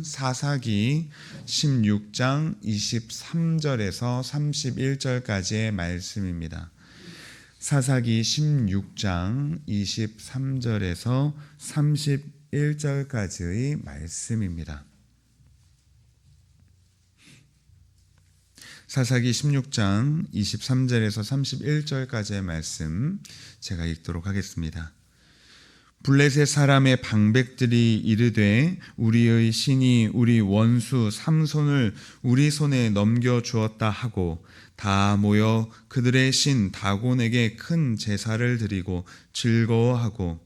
사사기 16장 23절에서 31절까지의 말씀입니다. 사사기 16장 23절에서 31절까지의 말씀입니다. 사사기 16장 23절에서 31절까지의 말씀 제가 읽도록 하겠습니다. 블레셋 사람의 방백들이 이르되 우리의 신이 우리 원수 삼손을 우리 손에 넘겨주었다 하고 다 모여 그들의 신 다곤에게 큰 제사를 드리고 즐거워하고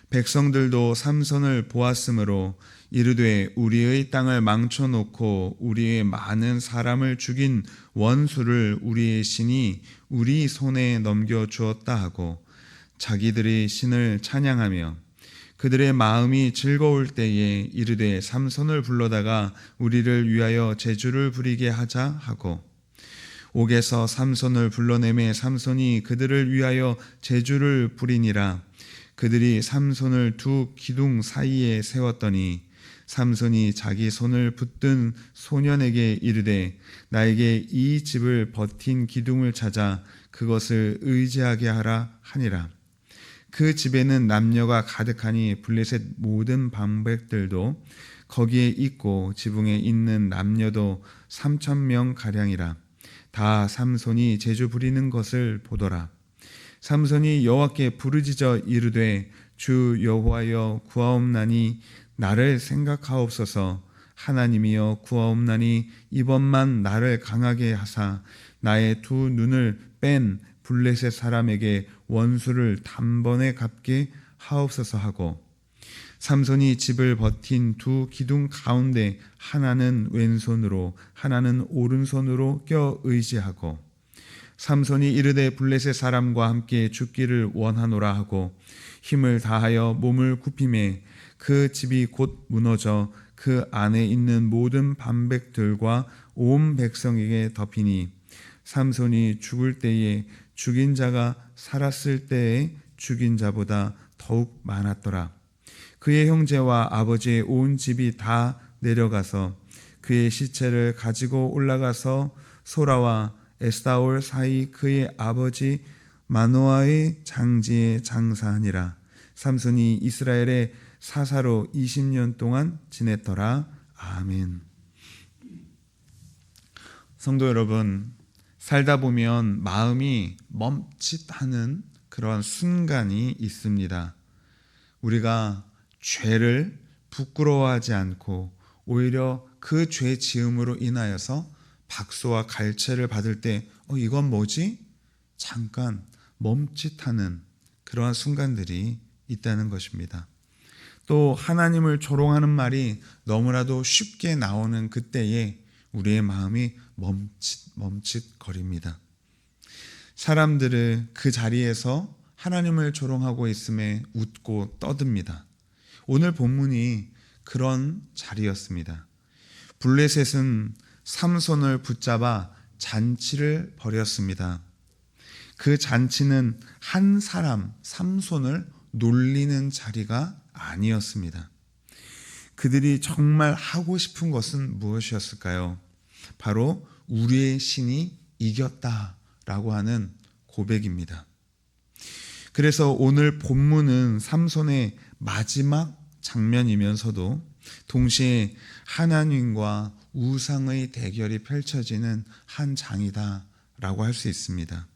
백성들도 삼손을 보았으므로 이르되 우리의 땅을 망쳐놓고 우리의 많은 사람을 죽인 원수를 우리의 신이 우리 손에 넘겨주었다 하고 자기들의 신을 찬양하며 그들의 마음이 즐거울 때에 이르되 삼손을 불러다가 우리를 위하여 제주를 부리게 하자 하고 옥에서 삼손을 불러내매 삼손이 그들을 위하여 제주를 부리니라. 그들이 삼손을 두 기둥 사이에 세웠더니 삼손이 자기 손을 붙든 소년에게 이르되 나에게 이 집을 버틴 기둥을 찾아 그것을 의지하게 하라 하니라. 그 집에는 남녀가 가득하니 블레셋 모든 방백들도 거기에 있고 지붕에 있는 남녀도 3,000명 가량이라. 다 삼손이 제주 부리는 것을 보더라. 삼손이 여호와께 부르짖어 이르되 주 여호와여 구하옵나니 나를 생각하옵소서. 하나님이여 구하옵나니 이번만 나를 강하게 하사 나의 두 눈을 뺀 블레셋 사람에게 원수를 단번에 갚게 하옵소서 하고 삼손이 집을 버틴 두 기둥 가운데 하나는 왼손으로 하나는 오른손으로 껴 의지하고 삼손이 이르되 블레셋 사람과 함께 죽기를 원하노라 하고 힘을 다하여 몸을 굽히매 그 집이 곧 무너져 그 안에 있는 모든 반백들과 온 백성에게 덮이니 삼손이 죽을 때에 죽인 자가 살았을 때에 죽인 자보다 더욱 많았더라. 그의 형제와 아버지의 온 집이 다 내려가서 그의 시체를 가지고 올라가서 소라와 에스타올 사이 그의 아버지 마노아의 장지에 장사하니라. 삼손이 이스라엘의 사사로 20년 동안 지냈더라. 아멘. 성도 여러분, 살다 보면 마음이 멈칫하는 그러한 순간이 있습니다. 우리가 죄를 부끄러워하지 않고 오히려 그 죄 지음으로 인하여서 박수와 갈채를 받을 때 이건 뭐지? 잠깐 멈칫하는 그러한 순간들이 있다는 것입니다. 또 하나님을 조롱하는 말이 너무나도 쉽게 나오는 그때에 우리의 마음이 멈칫거립니다. 사람들은 그 자리에서 하나님을 조롱하고 있음에 웃고 떠듭니다. 오늘 본문이 그런 자리였습니다. 블레셋은 삼손을 붙잡아 잔치를 벌였습니다. 그 잔치는 한 사람 삼손을 놀리는 자리가 아니었습니다. 그들이 정말 하고 싶은 것은 무엇이었을까요? 바로 우리의 신이 이겼다라고 하는 고백입니다. 그래서 오늘 본문은 삼손의 마지막 장면이면서도 동시에 하나님과 우상의 대결이 펼쳐지는 한 장이다라고 할 수 있습니다.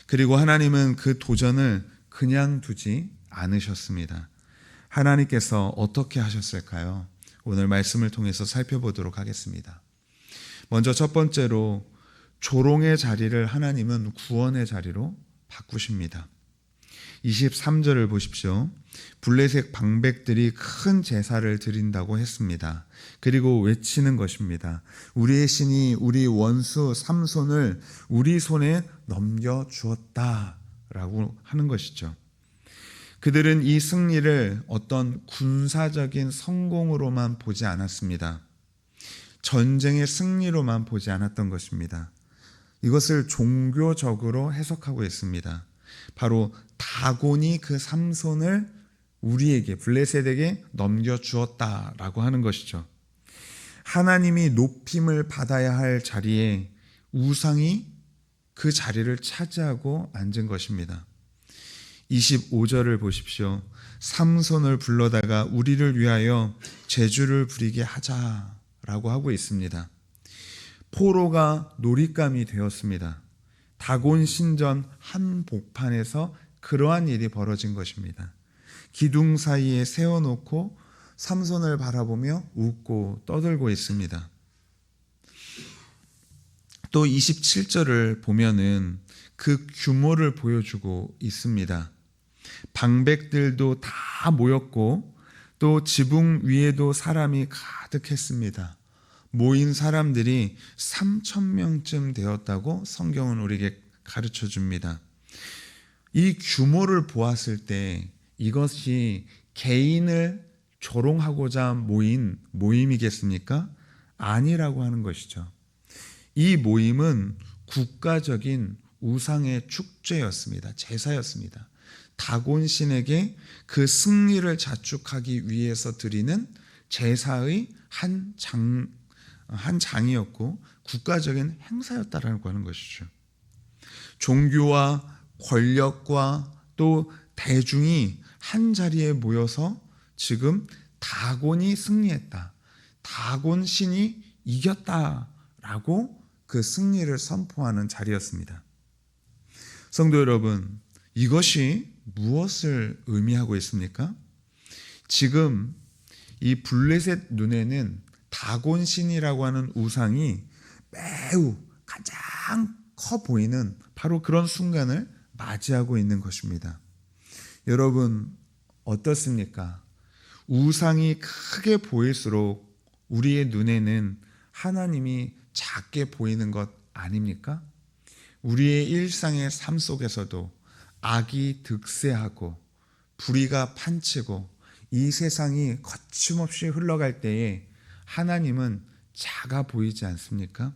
그리고 하나님은 그 도전을 그냥 두지 않으셨습니다. 하나님께서 어떻게 하셨을까요? 오늘 말씀을 통해서 살펴보도록 하겠습니다. 먼저 첫 번째로 조롱의 자리를 하나님은 구원의 자리로 바꾸십니다. 23절을 보십시오. 블레셋 방백들이 큰 제사를 드린다고 했습니다. 그리고 외치는 것입니다. 우리의 신이 우리 원수 삼손을 우리 손에 넘겨주었다라고 하는 것이죠. 그들은 이 승리를 어떤 군사적인 성공으로만 보지 않았습니다. 전쟁의 승리로만 보지 않았던 것입니다. 이것을 종교적으로 해석하고 있습니다. 바로 다곤이 그 삼손을 우리에게 블레셋에게 넘겨주었다라고 하는 것이죠. 하나님이 높임을 받아야 할 자리에 우상이 그 자리를 차지하고 앉은 것입니다. 25절을 보십시오. 삼손을 불러다가 우리를 위하여 제주를 부리게 하자라고 하고 있습니다. 포로가 놀잇감이 되었습니다. 다곤 신전 한복판에서 그러한 일이 벌어진 것입니다. 기둥 사이에 세워놓고 삼손을 바라보며 웃고 떠들고 있습니다. 또 27절을 보면은 그 규모를 보여주고 있습니다. 방백들도 다 모였고 또 지붕 위에도 사람이 가득했습니다. 모인 사람들이 3,000명쯤 되었다고 성경은 우리에게 가르쳐 줍니다. 이 규모를 보았을 때 이것이 개인을 조롱하고자 모인 모임이겠습니까? 아니라고 하는 것이죠. 이 모임은 국가적인 우상의 축제였습니다. 제사였습니다. 다곤신에게 그 승리를 자축하기 위해서 드리는 제사의 한 장이었고 국가적인 행사였다라고 하는 것이죠. 종교와 권력과 또 대중이 한 자리에 모여서 지금 다곤이 승리했다, 다곤 신이 이겼다라고 그 승리를 선포하는 자리였습니다. 성도 여러분, 이것이 무엇을 의미하고 있습니까? 지금 이 블레셋 눈에는 다곤 신이라고 하는 우상이 매우 가장 커 보이는 바로 그런 순간을 맞이하고 있는 것입니다. 여러분 어떻습니까? 우상이 크게 보일수록 우리의 눈에는 하나님이 작게 보이는 것 아닙니까? 우리의 일상의 삶 속에서도 악이 득세하고 불의가 판치고 이 세상이 거침없이 흘러갈 때에 하나님은 작아 보이지 않습니까?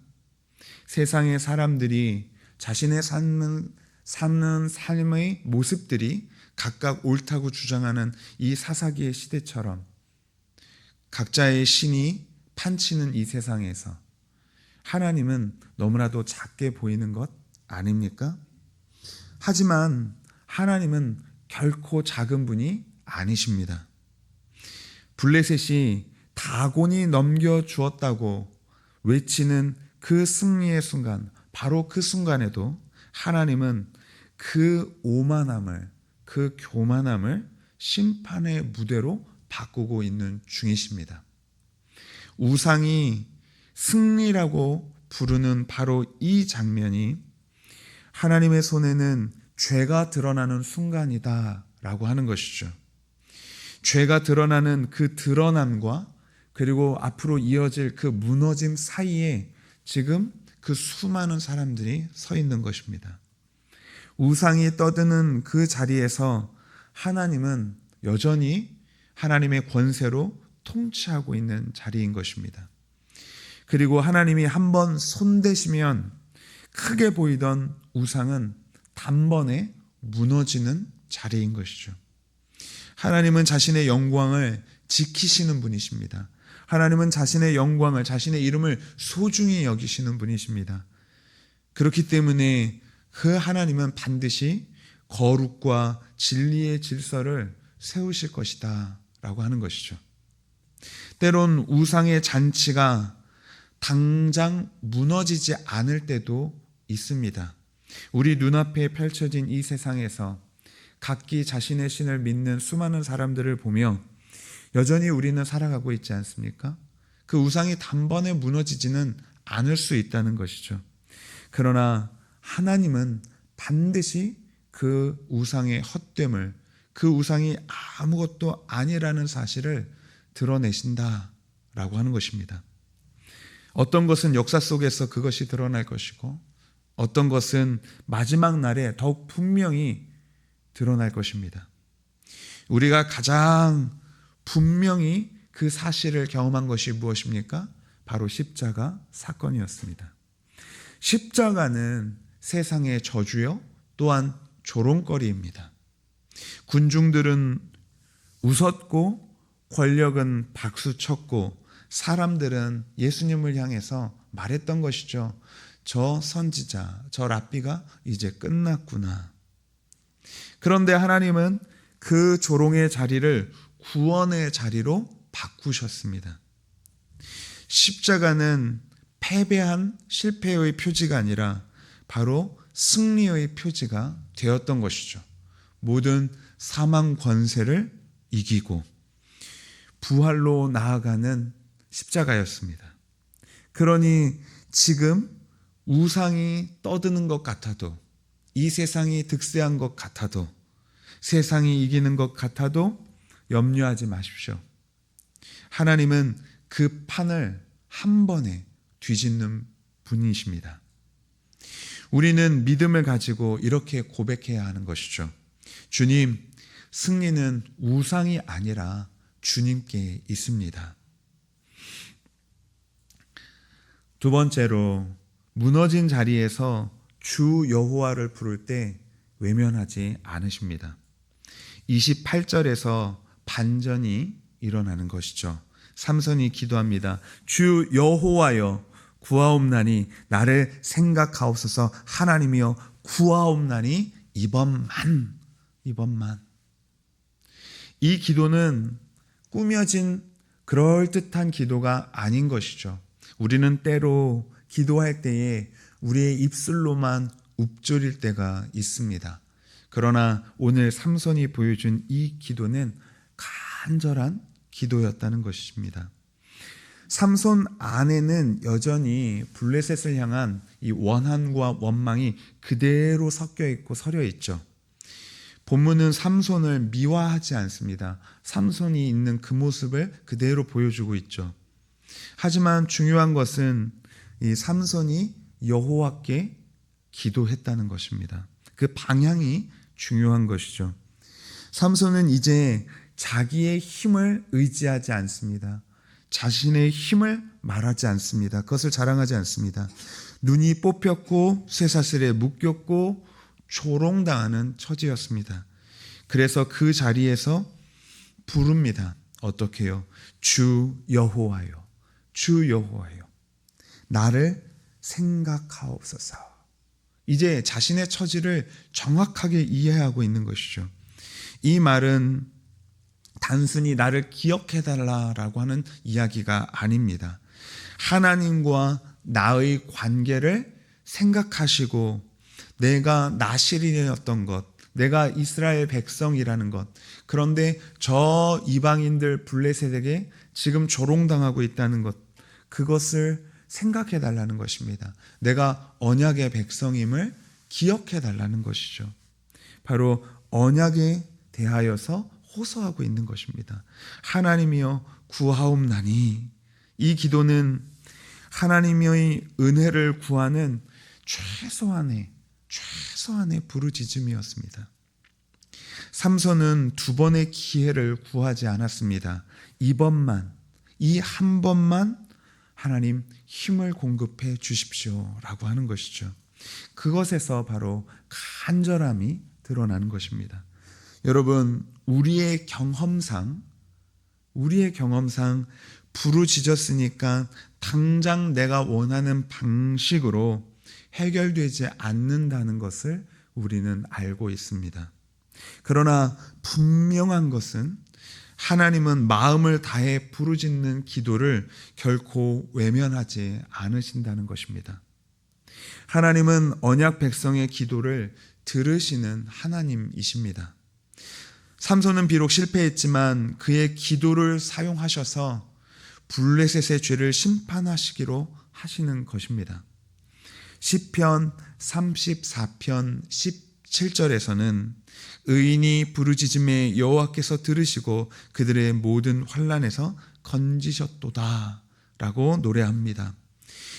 세상의 사람들이 자신의 사는 삶의 모습들이 각각 옳다고 주장하는 이 사사기의 시대처럼 각자의 신이 판치는 이 세상에서 하나님은 너무나도 작게 보이는 것 아닙니까? 하지만 하나님은 결코 작은 분이 아니십니다. 블레셋이 다곤이 넘겨주었다고 외치는 그 승리의 순간, 바로 그 순간에도 하나님은 그 오만함을, 그 교만함을 심판의 무대로 바꾸고 있는 중이십니다. 우상이 승리라고 부르는 바로 이 장면이 하나님의 손에는 죄가 드러나는 순간이다 라고 하는 것이죠. 죄가 드러나는 그 드러남과 그리고 앞으로 이어질 그 무너짐 사이에 지금 그 수많은 사람들이 서 있는 것입니다. 우상이 떠드는 그 자리에서 하나님은 여전히 하나님의 권세로 통치하고 있는 자리인 것입니다. 그리고 하나님이 한번 손대시면 크게 보이던 우상은 단번에 무너지는 자리인 것이죠. 하나님은 자신의 영광을 지키시는 분이십니다. 하나님은 자신의 영광을, 자신의 이름을 소중히 여기시는 분이십니다. 그렇기 때문에 그 하나님은 반드시 거룩과 진리의 질서를 세우실 것이다 라고 하는 것이죠. 때론 우상의 잔치가 당장 무너지지 않을 때도 있습니다. 우리 눈앞에 펼쳐진 이 세상에서 각기 자신의 신을 믿는 수많은 사람들을 보며 여전히 우리는 살아가고 있지 않습니까? 그 우상이 단번에 무너지지는 않을 수 있다는 것이죠. 그러나 하나님은 반드시 그 우상의 헛됨을, 그 우상이 아무것도 아니라는 사실을 드러내신다라고 하는 것입니다. 어떤 것은 역사 속에서 그것이 드러날 것이고 어떤 것은 마지막 날에 더욱 분명히 드러날 것입니다. 우리가 가장 분명히 그 사실을 경험한 것이 무엇입니까? 바로 십자가 사건이었습니다. 십자가는 세상의 저주요 또한 조롱거리입니다. 군중들은 웃었고 권력은 박수쳤고 사람들은 예수님을 향해서 말했던 것이죠. 저 선지자, 저 랍비가 이제 끝났구나. 그런데 하나님은 그 조롱의 자리를 구원의 자리로 바꾸셨습니다. 십자가는 패배한 실패의 표지가 아니라 바로 승리의 표지가 되었던 것이죠. 모든 사망 권세를 이기고 부활로 나아가는 십자가였습니다. 그러니 지금 우상이 떠드는 것 같아도, 이 세상이 득세한 것 같아도, 세상이 이기는 것 같아도 염려하지 마십시오. 하나님은 그 판을 한 번에 뒤집는 분이십니다. 우리는 믿음을 가지고 이렇게 고백해야 하는 것이죠. 주님, 승리는 우상이 아니라 주님께 있습니다. 두 번째로, 무너진 자리에서 주 여호와를 부를 때 외면하지 않으십니다. 28절에서 반전이 일어나는 것이죠. 삼손이 기도합니다. 주 여호와여 구하옵나니 나를 생각하옵소서. 하나님이여 구하옵나니 이번만. 이 기도는 꾸며진 그럴듯한 기도가 아닌 것이죠. 우리는 때로 기도할 때에 우리의 입술로만 읊조릴 때가 있습니다. 그러나 오늘 삼손이 보여준 이 기도는 간절한 기도였다는 것입니다. 삼손 안에는 여전히 블레셋을 향한 이 원한과 원망이 그대로 섞여 있고 서려 있죠. 본문은 삼손을 미화하지 않습니다. 삼손이 있는 그 모습을 그대로 보여주고 있죠. 하지만 중요한 것은 이 삼손이 여호와께 기도했다는 것입니다. 그 방향이 중요한 것이죠. 삼손은 이제 자기의 힘을 의지하지 않습니다. 자신의 힘을 말하지 않습니다. 그것을 자랑하지 않습니다. 눈이 뽑혔고 쇠사슬에 묶였고 조롱당하는 처지였습니다. 그래서 그 자리에서 부릅니다. 어떻게 해요? 주 여호와여, 주 여호와여, 나를 생각하옵소서. 이제 자신의 처지를 정확하게 이해하고 있는 것이죠. 이 말은 단순히 나를 기억해달라라고 하는 이야기가 아닙니다. 하나님과 나의 관계를 생각하시고 내가 나실인이었던 것, 내가 이스라엘 백성이라는 것, 그런데 저 이방인들 블레셋에게 지금 조롱당하고 있다는 것, 그것을 생각해달라는 것입니다. 내가 언약의 백성임을 기억해달라는 것이죠. 바로 언약에 대하여서 호소하고 있는 것입니다. 하나님이여 구하옵나니. 이 기도는 하나님의 은혜를 구하는 최소한의 부르짖음이었습니다. 삼손은 두 번의 기회를 구하지 않았습니다. 이번만, 이 한 번만 하나님 힘을 공급해 주십시오 라고 하는 것이죠. 그것에서 바로 간절함이 드러나는 것입니다. 여러분, 우리의 경험상 부르짖었으니까 당장 내가 원하는 방식으로 해결되지 않는다는 것을 우리는 알고 있습니다. 그러나 분명한 것은 하나님은 마음을 다해 부르짖는 기도를 결코 외면하지 않으신다는 것입니다. 하나님은 언약 백성의 기도를 들으시는 하나님이십니다. 삼손은 비록 실패했지만 그의 기도를 사용하셔서 블레셋의 죄를 심판하시기로 하시는 것입니다. 시편 34편 17절에서는 의인이 부르짖음에 여호와께서 들으시고 그들의 모든 환난에서 건지셨도다 라고 노래합니다.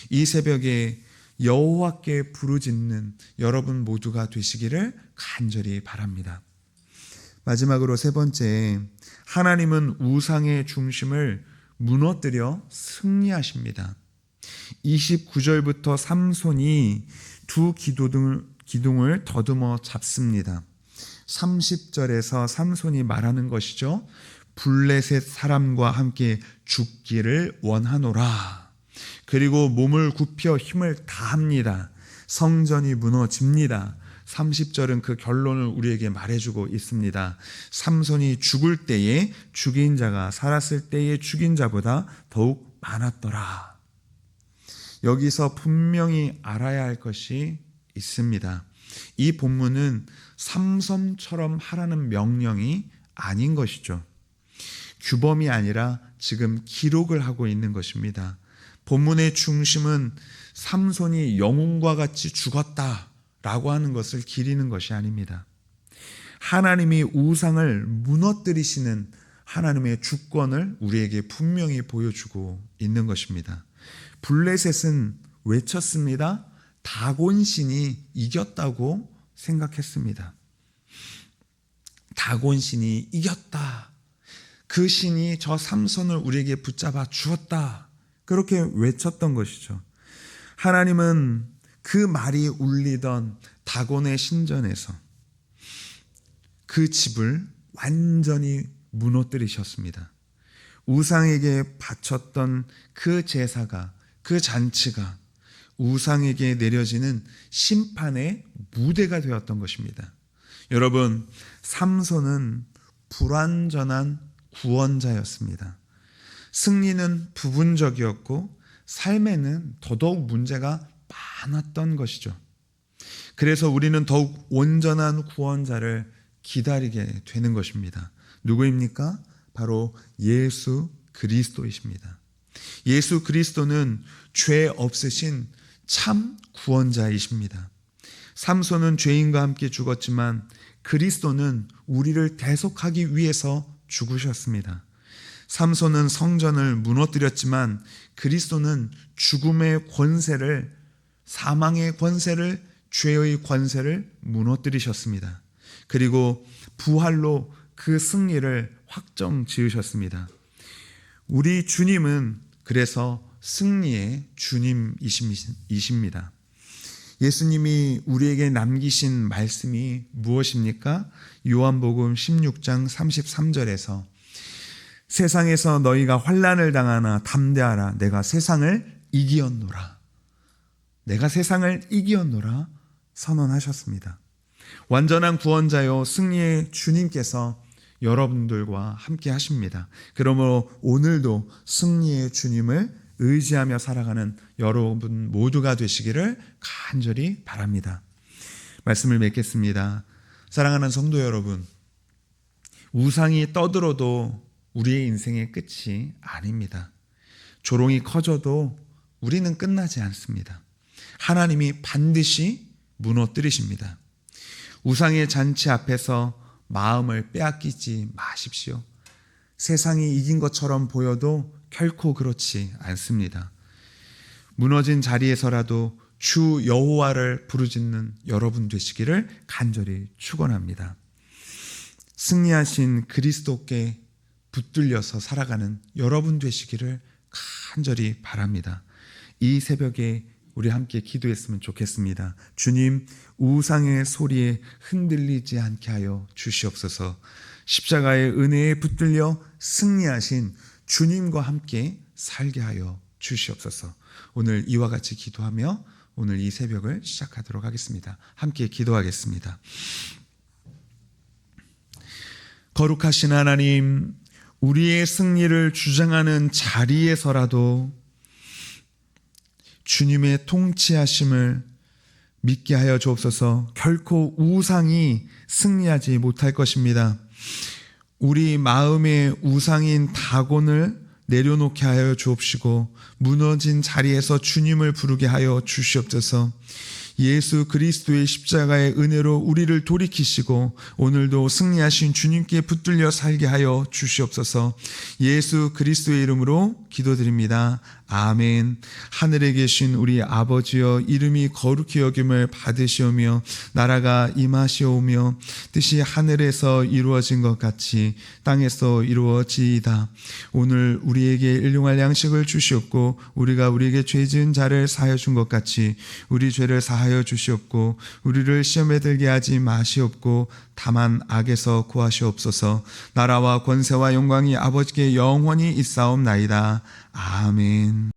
이 새벽에 여호와께 부르짖는 여러분 모두가 되시기를 간절히 바랍니다. 마지막으로 세 번째, 하나님은 우상의 중심을 무너뜨려 승리하십니다. 29절부터 삼손이 두 기둥을 더듬어 잡습니다. 30절에서 삼손이 말하는 것이죠. 블레셋 사람과 함께 죽기를 원하노라. 그리고 몸을 굽혀 힘을 다합니다. 성전이 무너집니다. 30절은 그 결론을 우리에게 말해주고 있습니다. 삼손이 죽을 때에 죽인 자가 살았을 때에 죽인 자보다 더욱 많았더라. 여기서 분명히 알아야 할 것이 있습니다. 이 본문은 삼손처럼 하라는 명령이 아닌 것이죠. 규범이 아니라 지금 기록을 하고 있는 것입니다. 본문의 중심은 삼손이 영웅과 같이 죽었다라고 하는 것을 기리는 것이 아닙니다. 하나님이 우상을 무너뜨리시는 하나님의 주권을 우리에게 분명히 보여주고 있는 것입니다. 블레셋은 외쳤습니다. 다곤신이 이겼다고 생각했습니다. 다곤신이 이겼다. 그 신이 저 삼손을 우리에게 붙잡아 주었다. 그렇게 외쳤던 것이죠. 하나님은 그 말이 울리던 다곤의 신전에서 그 집을 완전히 무너뜨리셨습니다. 우상에게 바쳤던 그 제사가, 그 잔치가 우상에게 내려지는 심판의 무대가 되었던 것입니다. 여러분, 삼손은 불완전한 구원자였습니다. 승리는 부분적이었고 삶에는 더더욱 문제가 많았던 것이죠. 그래서 우리는 더욱 온전한 구원자를 기다리게 되는 것입니다. 누구입니까? 바로 예수 그리스도이십니다. 예수 그리스도는 죄 없으신 참 구원자이십니다. 삼손은 죄인과 함께 죽었지만 그리스도는 우리를 대속하기 위해서 죽으셨습니다. 삼손은 성전을 무너뜨렸지만 그리스도는 죽음의 권세를, 사망의 권세를, 죄의 권세를 무너뜨리셨습니다. 그리고 부활로 그 승리를 확정 지으셨습니다. 우리 주님은 그래서 승리의 주님이십니다. 예수님이 우리에게 남기신 말씀이 무엇입니까? 요한복음 16장 33절에서 세상에서 너희가 환난을 당하나 담대하라. 내가 세상을 이기었노라. 내가 세상을 이기었노라 선언하셨습니다. 완전한 구원자요 승리의 주님께서 여러분들과 함께 하십니다. 그러므로 오늘도 승리의 주님을 의지하며 살아가는 여러분 모두가 되시기를 간절히 바랍니다. 말씀을 맺겠습니다. 사랑하는 성도 여러분, 우상이 떠들어도 우리의 인생의 끝이 아닙니다. 조롱이 커져도 우리는 끝나지 않습니다. 하나님이 반드시 무너뜨리십니다. 우상의 잔치 앞에서 마음을 빼앗기지 마십시오. 세상이 이긴 것처럼 보여도 결코 그렇지 않습니다. 무너진 자리에서라도 주 여호와를 부르짖는 여러분 되시기를 간절히 축원합니다. 승리하신 그리스도께 붙들려서 살아가는 여러분 되시기를 간절히 바랍니다. 이 새벽에 우리 함께 기도했으면 좋겠습니다. 주님, 우상의 소리에 흔들리지 않게 하여 주시옵소서. 십자가의 은혜에 붙들려 승리하신 주님과 함께 살게 하여 주시옵소서. 오늘 이와 같이 기도하며 오늘 이 새벽을 시작하도록 하겠습니다. 함께 기도하겠습니다. 거룩하신 하나님, 우리의 승리를 주장하는 자리에서라도 주님의 통치하심을 믿게 하여 주옵소서. 결코 우상이 승리하지 못할 것입니다. 우리 마음의 우상인 다곤을 내려놓게 하여 주옵시고 무너진 자리에서 주님을 부르게 하여 주시옵소서. 예수 그리스도의 십자가의 은혜로 우리를 돌이키시고 오늘도 승리하신 주님께 붙들려 살게 하여 주시옵소서. 예수 그리스도의 이름으로 기도드립니다. 아멘. 하늘에 계신 우리 아버지여, 이름이 거룩히 여김을 받으시오며 나라가 임하시오며 뜻이 하늘에서 이루어진 것 같이 땅에서 이루어지이다. 오늘 우리에게 일용할 양식을 주시옵고 우리가 우리에게 죄 지은 자를 사하여 준 것 같이 우리 죄를 사하여 하여 주시옵고 우리를 시험에 들게 하지 마시옵고 다만 악에서 구하시옵소서. 나라와 권세와 영광이 아버지께 영원히 있사옵나이다. 아멘.